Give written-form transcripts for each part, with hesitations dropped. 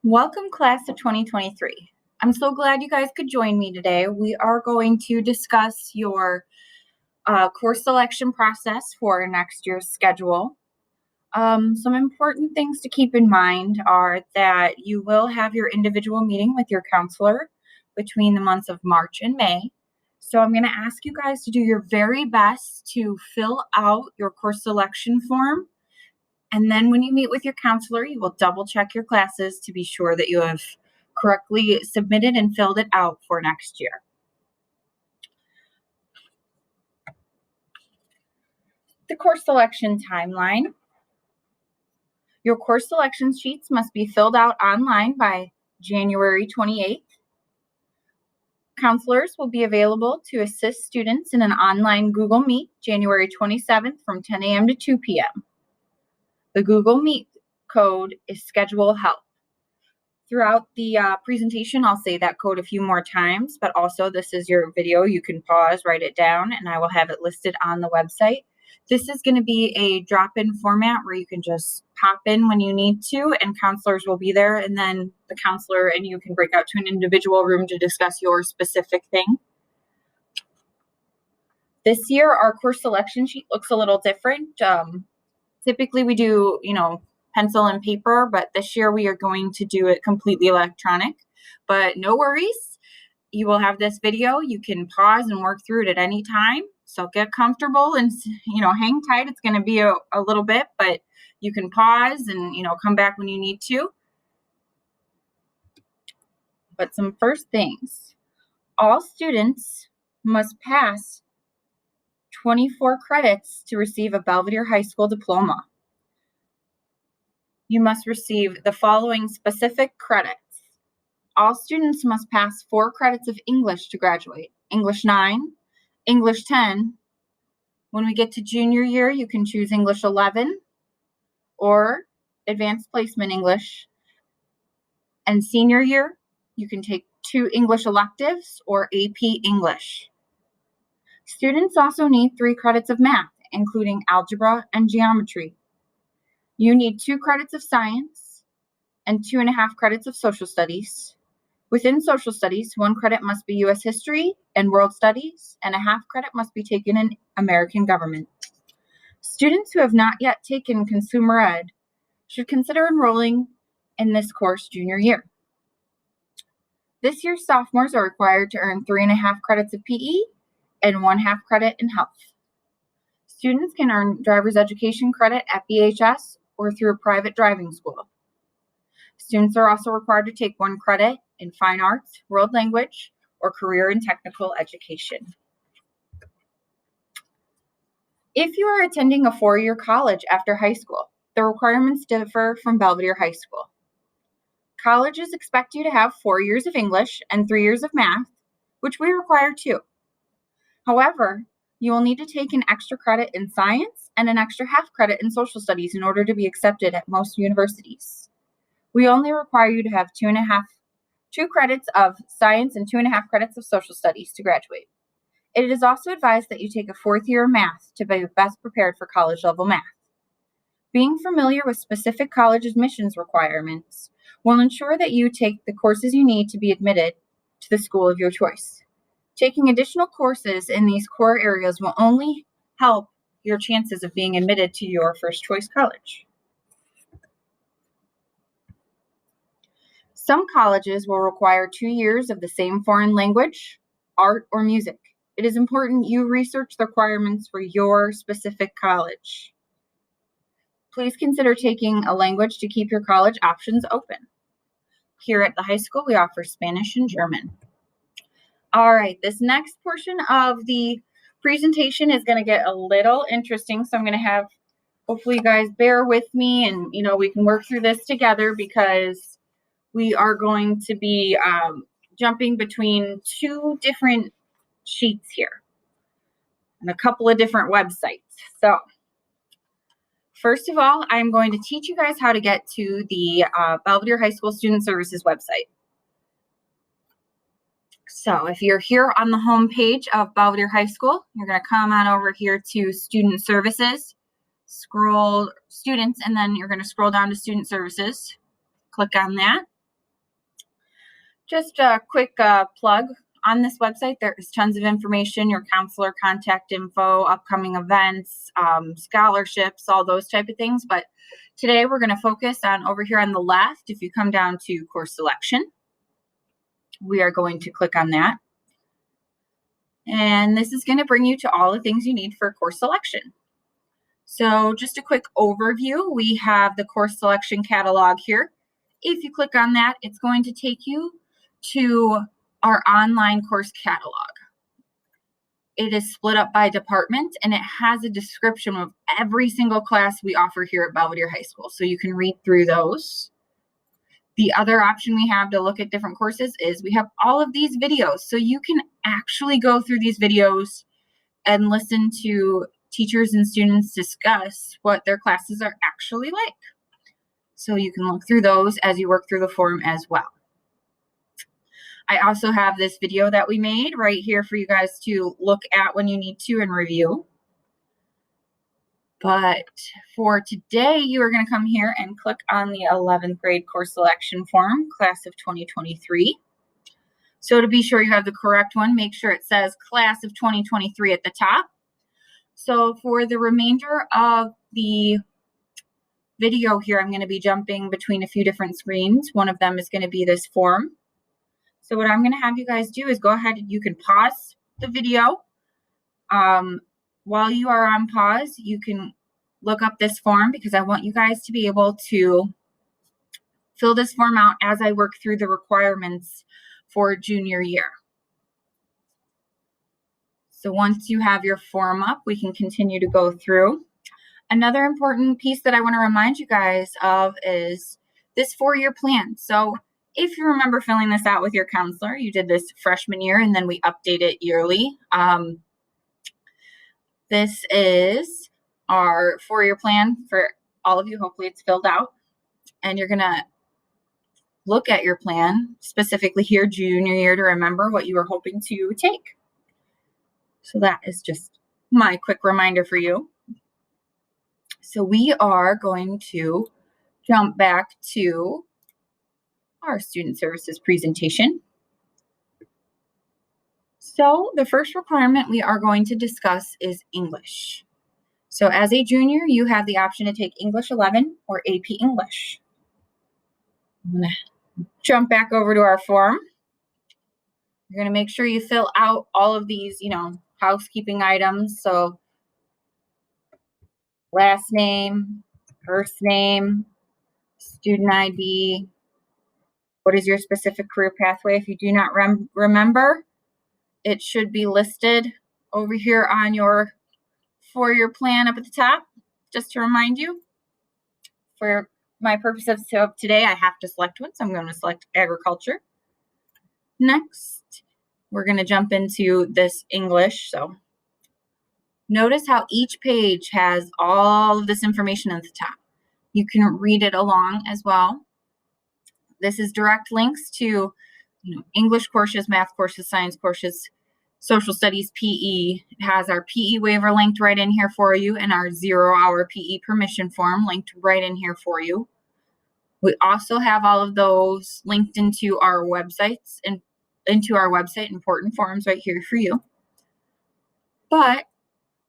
Welcome, class of 2023. I'm so glad you guys could join me today. We are going to discuss your course selection process for next year's schedule. Some important things to keep in mind are that you will have your individual meeting with your counselor between the months of March and May. So I'm going to ask you guys to do your very best to fill out your course selection form. And then when you meet with your counselor, you will double check your classes to be sure that you have correctly submitted and filled it out for next year. The course selection timeline. Your course selection sheets must be filled out online by January 28th. Counselors will be available to assist students in an online Google Meet January 27th from 10 a.m. to 2 p.m. The Google Meet code is schedule help. Throughout the presentation, I'll say that code a few more times, but also this is your video. You can pause, write it down, and I will have it listed on the website. This is going to be a drop-in format where you can just pop in when you need to, and counselors will be there, and then the counselor and you can break out to an individual room to discuss your specific thing. This year, our course selection sheet looks a little different. Typically, we do, pencil and paper, but this year we are going to do it completely electronic. But no worries, you will have this video. You can pause and work through it at any time. So get comfortable and, hang tight. It's going to be a little bit, but you can pause and, come back when you need to. But some first things, all students must pass 24 credits to receive a Belvedere High School diploma. You must receive the following specific credits. All students must pass 4 credits of English to graduate. English 9, English 10. When we get to junior year, you can choose English 11 or Advanced Placement English. And senior year, you can take 2 English electives or AP English. Students also need 3 credits of math, including algebra and geometry. You need 2 credits of science and 2.5 credits of social studies. Within social studies, 1 credit must be U.S. history and world studies, and a half credit must be taken in American government. Students who have not yet taken consumer ed should consider enrolling in this course junior year. This year, sophomores are required to earn 3.5 credits of PE and 1/2 credit in health. Students can earn driver's education credit at BHS or through a private driving school. Students are also required to take 1 credit in fine arts, world language, or career and technical education. If you are attending a 4-year college after high school, the requirements differ from Belvedere High School. Colleges expect you to have 4 years of English and 3 years of math, which we require too. However, you will need to take an extra credit in science and an extra half credit in social studies in order to be accepted at most universities. We only require you to have 2 credits of science and 2.5 credits of social studies to graduate. It is also advised that you take a 4th year of math to be best prepared for college level math. Being familiar with specific college admissions requirements will ensure that you take the courses you need to be admitted to the school of your choice. Taking additional courses in these core areas will only help your chances of being admitted to your first choice college. Some colleges will require 2 years of the same foreign language, art, or music. It is important you research the requirements for your specific college. Please consider taking a language to keep your college options open. Here at the high school, we offer Spanish and German. All right, this next portion of the presentation is going to get a little interesting, so I'm going to have, hopefully you guys bear with me and, we can work through this together because we are going to be jumping between 2 different sheets here and a couple of different websites. So first of all, I'm going to teach you guys how to get to the Belvedere High School Student Services website. So if you're here on the home page of Belvedere High School, you're going to come on over here to Student Services, scroll Students, and then you're going to scroll down to Student Services. Click on that. Just a quick plug on this website. There's tons of information, your counselor contact info, upcoming events, scholarships, all those type of things. But today we're going to focus on over here on the left. If you come down to course selection, we are going to click on that. And this is going to bring you to all the things you need for course selection. So just a quick overview, we have the course selection catalog here. If you click on that, it's going to take you to our online course catalog. It is split up by department and it has a description of every single class we offer here at Belvedere High School. So you can read through those. The other option we have to look at different courses is we have all of these videos. So you can actually go through these videos and listen to teachers and students discuss what their classes are actually like. So you can look through those as you work through the form as well. I also have this video that we made right here for you guys to look at when you need to and review. But for today, you are going to come here and click on the 11th grade course selection form, class of 2023. So to be sure you have the correct one, make sure it says class of 2023 at the top. So for the remainder of the video here, I'm going to be jumping between a few different screens. One of them is going to be this form. So what I'm going to have you guys do is go ahead and you can pause the video. While you are on pause, you can look up this form because I want you guys to be able to fill this form out as I work through the requirements for junior year. So once you have your form up, we can continue to go through. Another important piece that I want to remind you guys of is this 4-year plan. So if you remember filling this out with your counselor, you did this freshman year and then we update it yearly. This is our 4-year plan for all of you. Hopefully it's filled out and you're going to look at your plan specifically here junior year to remember what you were hoping to take. So that is just my quick reminder for you. So we are going to jump back to our student services presentation. So the first requirement we are going to discuss is English. So as a junior, you have the option to take English 11 or AP English. I'm going to jump back over to our form. You're going to make sure you fill out all of these, housekeeping items. So last name, first name, student ID, what is your specific career pathway? If you do not remember, it should be listed over here on your 4-year plan up at the top, just to remind you. For my purpose of today, I have to select one, so I'm going to select agriculture. Next, we're going to jump into this English. So notice how each page has all of this information at the top. You can read it along as well. This is direct links to English courses, math courses, science courses, social studies, PE. It has our PE waiver linked right in here for you and our 0-hour PE permission form linked right in here for you. We also have all of those linked into our websites and into our website, important forms right here for you. But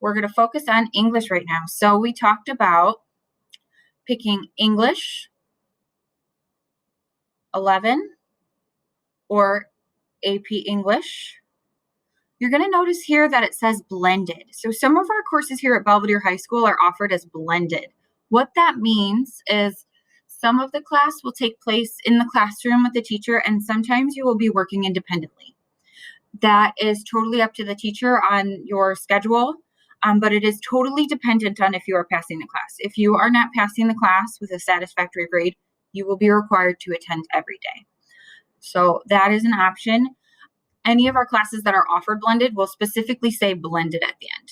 we're going to focus on English right now. So we talked about picking English 11 or AP English. You're going to notice here that it says blended. So some of our courses here at Belvedere High School are offered as blended. What that means is some of the class will take place in the classroom with the teacher, and sometimes you will be working independently. That is totally up to the teacher on your schedule, but it is totally dependent on if you are passing the class. If you are not passing the class with a satisfactory grade, you will be required to attend every day. So that is an option. Any of our classes that are offered blended will specifically say blended at the end.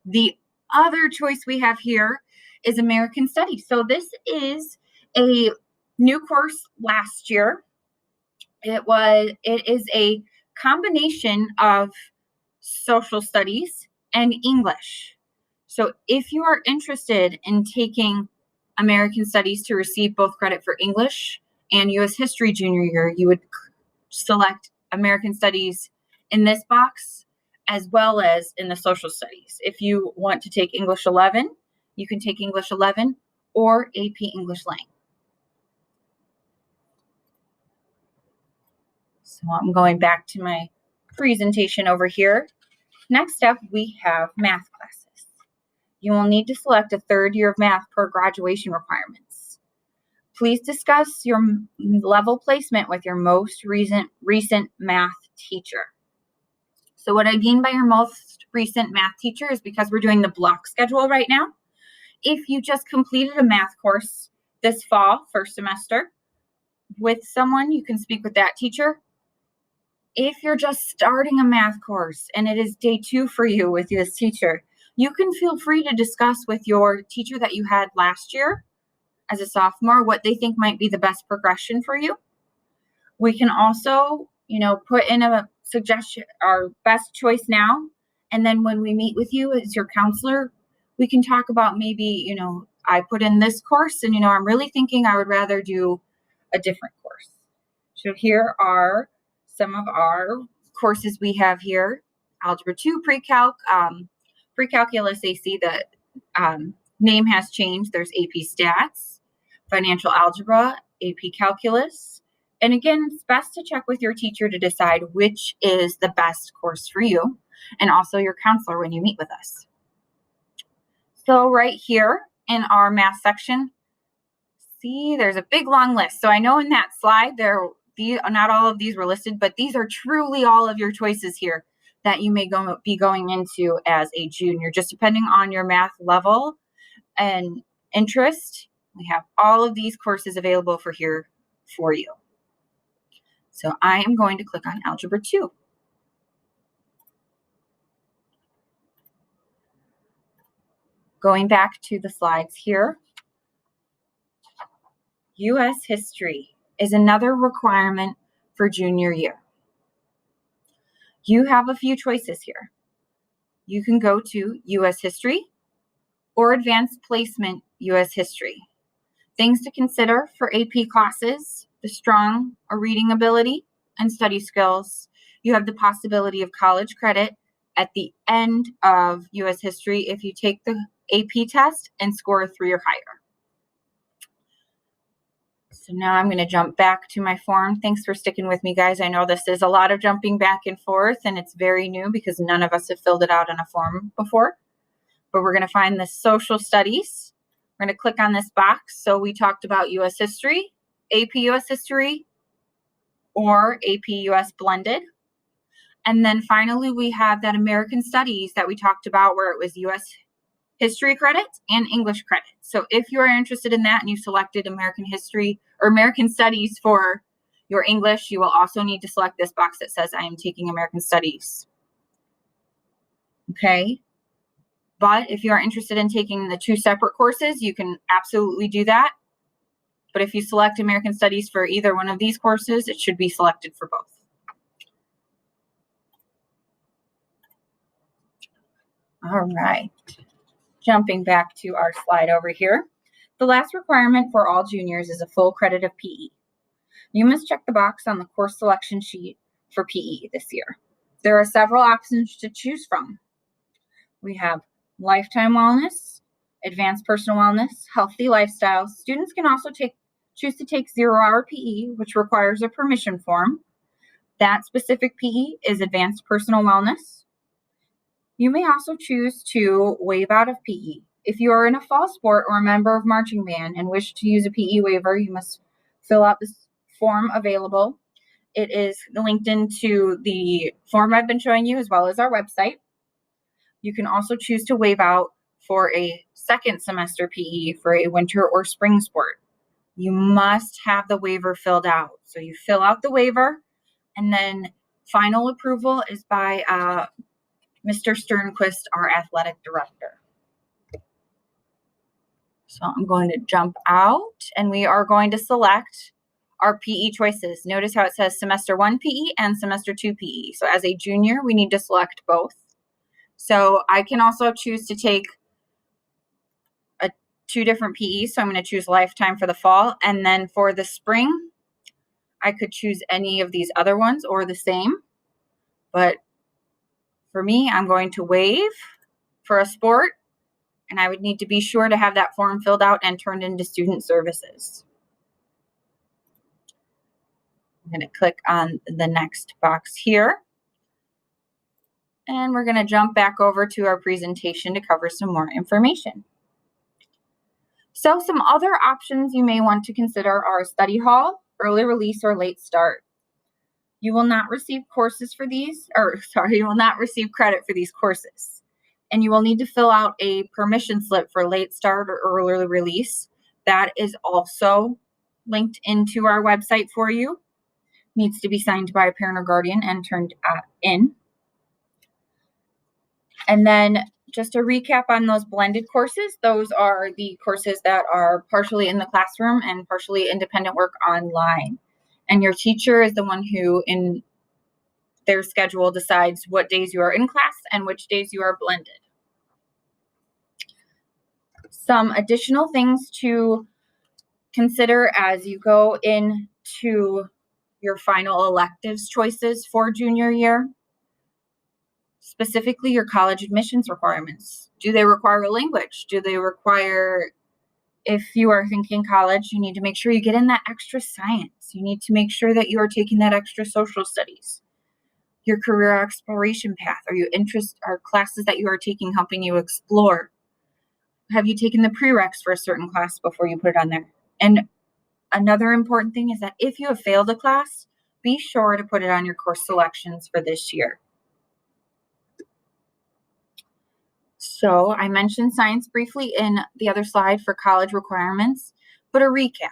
The other choice we have here is American Studies. So this is a new course last year. It is a combination of social studies and English. So if you are interested in taking American Studies to receive both credit for English and U.S. History junior year, you would select American Studies in this box as well as in the social studies. If you want to take English 11, you can take English 11 or AP English Lang. So I'm going back to my presentation over here. Next up, we have math classes. You will need to select a third year of math per graduation requirements. Please discuss your level placement with your most recent math teacher. So what I mean by your most recent math teacher is because we're doing the block schedule right now. If you just completed a math course this fall, first semester, with someone, you can speak with that teacher. If you're just starting a math course and it is day 2 for you with this teacher, you can feel free to discuss with your teacher that you had last year as a sophomore what they think might be the best progression for you. We can also, put in a suggestion, our best choice now, and then when we meet with you as your counselor, we can talk about maybe, I put in this course and, I'm really thinking I would rather do a different course. So here are some of our courses we have here. Algebra 2, Pre-Calc, Pre-Calculus AC, the name has changed. There's AP Stats, Financial Algebra, AP Calculus. And again, it's best to check with your teacher to decide which is the best course for you, and also your counselor when you meet with us. So right here in our math section, see, there's a big long list. So I know in that slide not all of these were listed, but these are truly all of your choices here that you may be going into as a junior, just depending on your math level and interest. We have all of these courses available for you. So I am going to click on Algebra 2. Going back to the slides here, U.S. history is another requirement for junior year. You have a few choices here. You can go to U.S. history or advanced placement U.S. history. Things to consider for AP classes: the strong or reading ability and study skills. You have the possibility of college credit at the end of U.S. history if you take the AP test and score a 3 or higher. So now I'm going to jump back to my form. Thanks for sticking with me, guys. I know this is a lot of jumping back and forth, and it's very new because none of us have filled it out on a form before. But we're going to find the social studies. We're going to click on this box. So we talked about U.S. history, AP U.S. history, or AP U.S. blended. And then finally, we have that American Studies that we talked about where it was U.S. history credits and English credits. So if you are interested in that and you selected American history or American Studies for your English, you will also need to select this box that says I am taking American Studies. Okay. But if you are interested in taking the 2 separate courses, you can absolutely do that. But if you select American Studies for either one of these courses, it should be selected for both. All right. Jumping back to our slide over here. The last requirement for all juniors is a full credit of PE. You must check the box on the course selection sheet for PE this year. There are several options to choose from. We have lifetime wellness, advanced personal wellness, healthy lifestyles. Students can also choose to take 0-hour PE, which requires a permission form. That specific PE is advanced personal wellness. You may also choose to waive out of PE. If you are in a fall sport or a member of marching band and wish to use a PE waiver, you must fill out this form available. It is linked into the form I've been showing you as well as our website. You can also choose to waive out for a second semester PE for a winter or spring sport. You must have the waiver filled out. So you fill out the waiver, and then final approval is by Mr. Sternquist, our athletic director. So I'm going to jump out, and we are going to select our PE choices. Notice how it says semester 1 PE and semester 2 PE. So as a junior, we need to select both. So I can also choose to take 2 different PEs. So I'm going to choose lifetime for the fall, and then for the spring, I could choose any of these other ones or the same, but for me, I'm going to waive for a sport, and I would need to be sure to have that form filled out and turned into student services. I'm going to click on the next box here. And we're going to jump back over to our presentation to cover some more information. So some other options you may want to consider are study hall, early release, or late start. You will not receive you will not receive credit for these courses. And you will need to fill out a permission slip for late start or early release. That is also linked into our website for you. Needs to be signed by a parent or guardian and turned in. And then just a recap on those blended courses, those are the courses that are partially in the classroom and partially independent work online. And your teacher is the one who, in their schedule, decides what days you are in class and which days you are blended. Some additional things to consider as you go into your final electives choices for junior year. Specifically, your college admissions requirements. Do they require a language? Do they require, if you are thinking college, you need to make sure you get in that extra science. You need to make sure that you are taking that extra social studies. Your career exploration path. Are classes that you are taking helping you explore? Have you taken the prereqs for a certain class before you put it on there? And another important thing is that if you have failed a class, be sure to put it on your course selections for this year. So I mentioned science briefly in the other slide for college requirements, but a recap.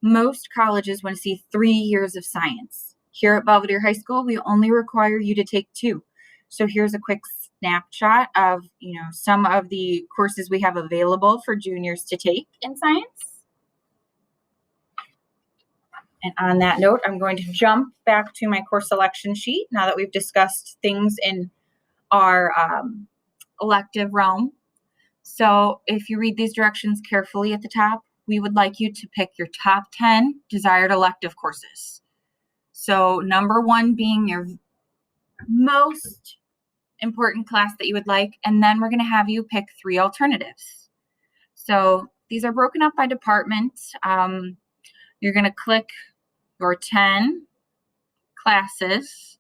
Most colleges want to see 3 years of science. Here at Belvedere High School, we only require you to take 2. So here's a quick snapshot of, some of the courses we have available for juniors to take in science. And on that note, I'm going to jump back to my course selection sheet now that we've discussed things in our elective realm. So if you read these directions carefully at the top, we would like you to pick your top 10 desired elective courses. So number 1 being your most important class that you would like, and then we're going to have you pick 3 alternatives. So these are broken up by department. You're going to click your 10 classes.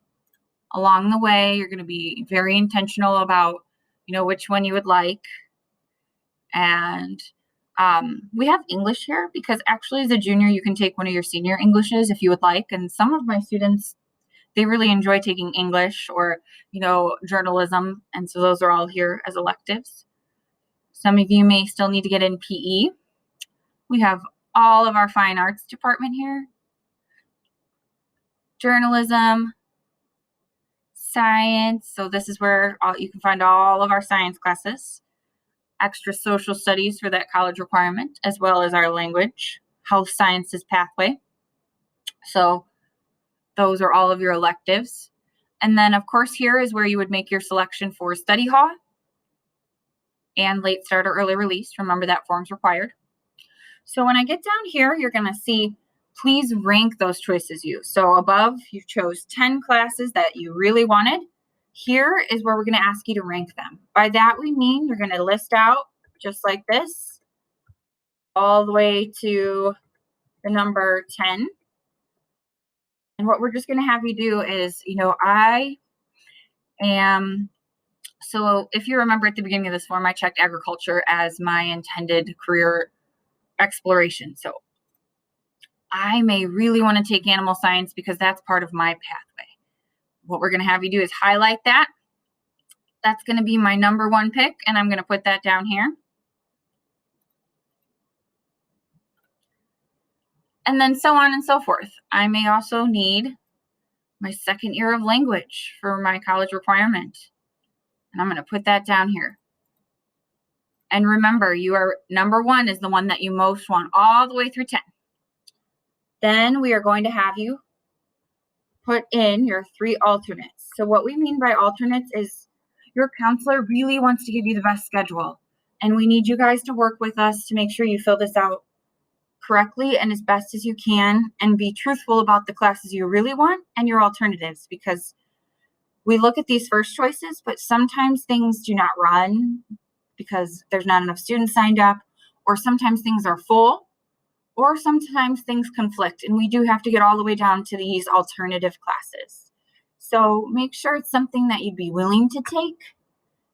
Along the way, you're going to be very intentional about, which one you would like. And we have English here because actually as a junior, you can take one of your senior Englishes if you would like. And some of my students, they really enjoy taking English or, journalism. And so those are all here as electives. Some of you may still need to get in PE. We have all of our fine arts department here. Journalism, science. So this is where you can find all of our science classes. Extra social studies for that college requirement, as well as our language, health sciences pathway. So those are all of your electives. And then, of course, here is where you would make your selection for study hall and late start or early release. Remember that form's required. So when I get down here, you're going to see, please rank those choices you. So above, you chose 10 classes that you really wanted. Here is where we're going to ask you to rank them. By that we mean you're going to list out just like this, all the way to the number 10. And what we're just going to have you do is, so if you remember at the beginning of this form, I checked agriculture as my intended career exploration. So I may really want to take animal science because that's part of my pathway. What we're going to have you do is highlight that. That's going to be my number 1 pick, and I'm going to put that down here. And then so on and so forth. I may also need my second year of language for my college requirement. And I'm going to put that down here. And remember, your number 1 is the one that you most want all the way through 10. Then we are going to have you put in your 3 alternates. So what we mean by alternates is your counselor really wants to give you the best schedule. And we need you guys to work with us to make sure you fill this out correctly and as best as you can, and be truthful about the classes you really want and your alternatives, because we look at these first choices, but sometimes things do not run because there's not enough students signed up, or sometimes things are full, or sometimes things conflict, and we do have to get all the way down to these alternative classes. So make sure it's something that you'd be willing to take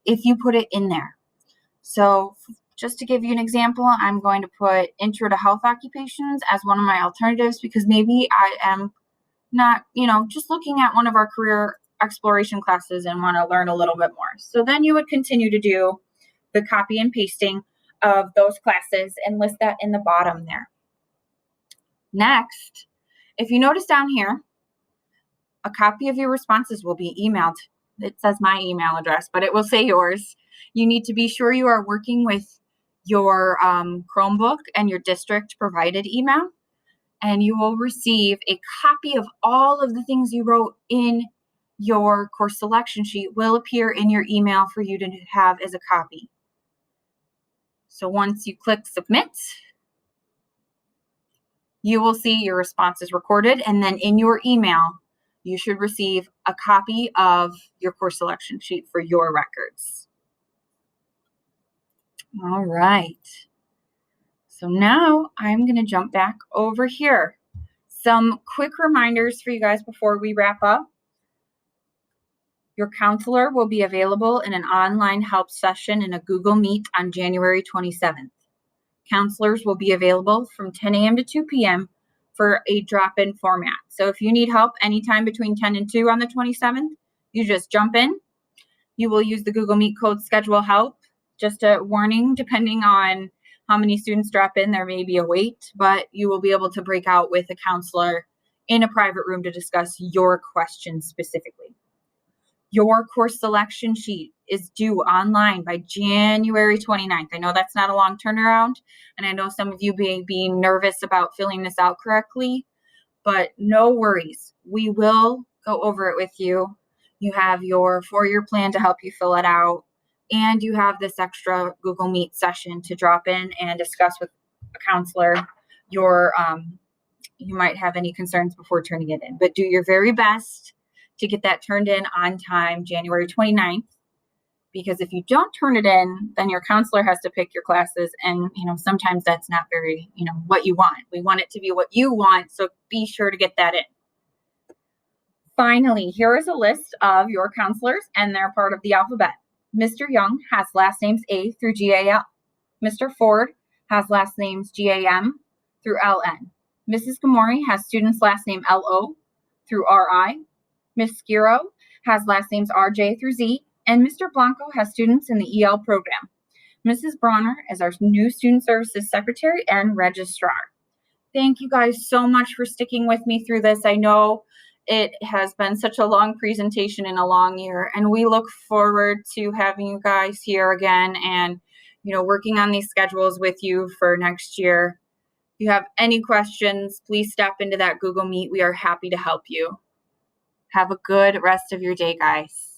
if you put it in there. So just to give you an example, I'm going to put Intro to Health Occupations as one of my alternatives, because maybe I am not, just looking at one of our career exploration classes and want to learn a little bit more. So then you would continue to do the copy and pasting of those classes and list that in the bottom there. Next, if you notice down here, a copy of your responses will be emailed. It says my email address, but it will say yours. You need to be sure you are working with your Chromebook and your district provided email, and you will receive a copy of all of the things you wrote in your course selection sheet will appear in your email for you to have as a copy. So once you click submit, you will see your responses recorded, and then in your email, you should receive a copy of your course selection sheet for your records. All right. So now I'm going to jump back over here. Some quick reminders for you guys before we wrap up. Your counselor will be available in an online help session in a Google Meet on January 27th. Counselors will be available from 10 a.m. to 2 p.m. for a drop-in format. So if you need help anytime between 10 and 2 on the 27th, you just jump in. You will use the Google Meet code schedule help. Just a warning, depending on how many students drop in, there may be a wait, but you will be able to break out with a counselor in a private room to discuss your questions specifically. Your course selection sheet is due online by January 29th. I know that's not a long turnaround, and I know some of you being nervous about filling this out correctly, but no worries. We will go over it with you. You have your 4-year plan to help you fill it out, and you have this extra Google Meet session to drop in and discuss with a counselor you might have any concerns before turning it in. But do your very best to get that turned in on time, January 29th, because if you don't turn it in, then your counselor has to pick your classes, and sometimes that's not very what you want. We want it to be what you want, so be sure to get that in. Finally, here is a list of your counselors, and they're part of the alphabet. Mr. Young has last names A through GAL. Mr. Ford has last names GAM through LN. Mrs. Gamori has students last name LO through RI. Ms. Skiro has last names RJ through Z, and Mr. Blanco has students in the EL program. Mrs. Bronner is our new Student Services Secretary and Registrar. Thank you guys so much for sticking with me through this. I know it has been such a long presentation in a long year, and we look forward to having you guys here again and working on these schedules with you for next year. If you have any questions, please step into that Google Meet. We are happy to help you. Have a good rest of your day, guys.